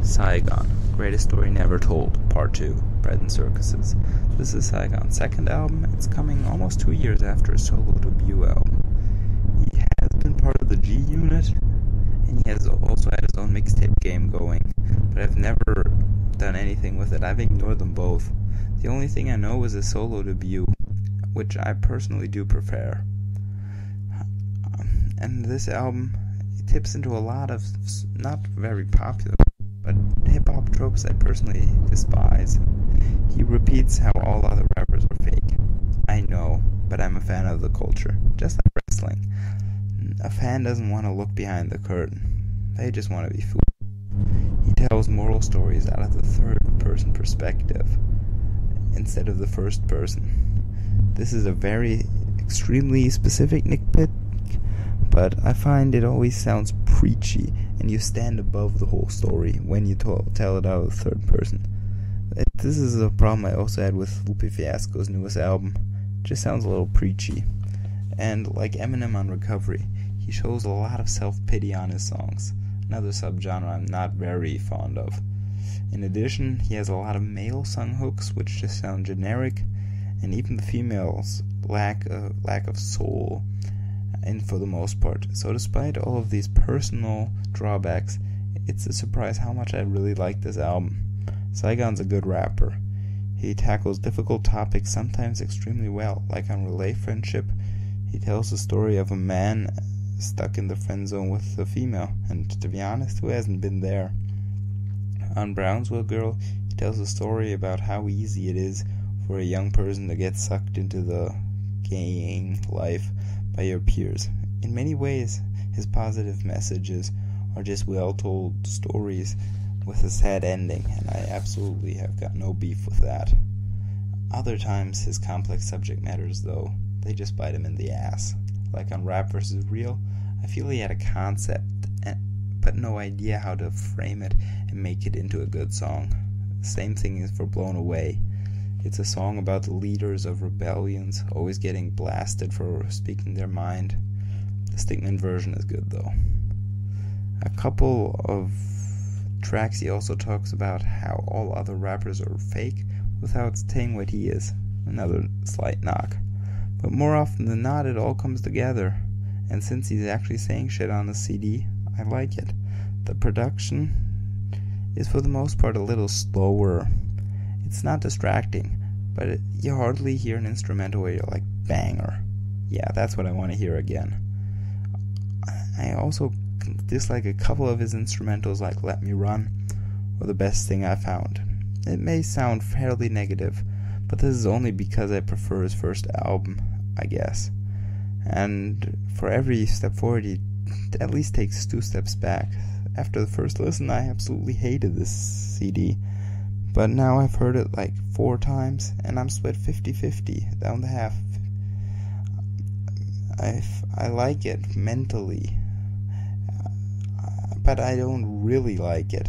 Saigon, Greatest Story Never Told, Part 2, Bread and Circuses. This is Saigon's second album. It's coming almost 2 years after his solo debut album. He has been part of the G Unit, and he has also had his own mixtape game going, but I've never done anything with it. I've ignored them both. The only thing I know was his solo debut, which I personally do prefer. And this album, it tips into a lot of not very popular, but hip-hop tropes I personally despise. He repeats how all other rappers are fake. I know, but I'm a fan of the culture, just like wrestling. A fan doesn't want to look behind the curtain. They just want to be fooled. He tells moral stories out of the third-person perspective instead of the first person. This is a very extremely specific nitpick, but I find it always sounds preachy, and you stand above the whole story when you tell it out of the third person. This is a problem I also had with Lupe Fiasco's newest album. It just sounds a little preachy. And like Eminem on Recovery, he shows a lot of self-pity on his songs, another subgenre I'm not very fond of. In addition, he has a lot of male sung hooks which just sound generic, and even the females lack of soul, and for the most part. So despite all of these personal drawbacks, it's a surprise how much I really like this album. Saigon's a good rapper. He tackles difficult topics sometimes extremely well, like on Relay Friendship. He tells the story of a man stuck in the friend zone with a female, and to be honest, who hasn't been there? On Brownsville Girl, he tells a story about how easy it is for a young person to get sucked into the gang life by your peers. In many ways, his positive messages are just well-told stories with a sad ending, and I absolutely have got no beef with that. Other times, his complex subject matters, though, they just bite him in the ass. Like on Rap vs. Real, I feel he had a concept, but no idea how to frame it and make it into a good song. The same thing is for Blown Away. It's a song about the leaders of rebellions always getting blasted for speaking their mind. The Stickman version is good, though. A couple of tracks he also talks about how all other rappers are fake without saying what he is. Another slight knock. But more often than not, it all comes together. And since he's actually saying shit on the CD, I like it. The production is for the most part a little slower. It's not distracting, but you hardly hear an instrumental where you're like, banger. Yeah, that's what I want to hear again. I also dislike a couple of his instrumentals like Let Me Run or The Best Thing I Found. It may sound fairly negative, but this is only because I prefer his first album, I guess. And for every step forward, he at least takes 2 steps back. After the first listen, I absolutely hated this CD. But now I've heard it like 4 times, and I'm split 50-50, down the half. I like it mentally, but I don't really like it.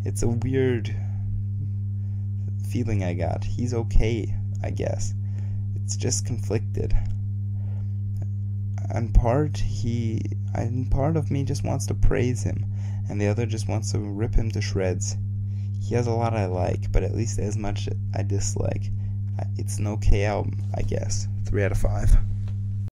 It's a weird feeling I got. He's okay, I guess. It's just conflicted. And part of me just wants to praise him, and the other just wants to rip him to shreds. He has a lot I like, but at least as much I dislike. It's an okay album, I guess. 3 out of 5.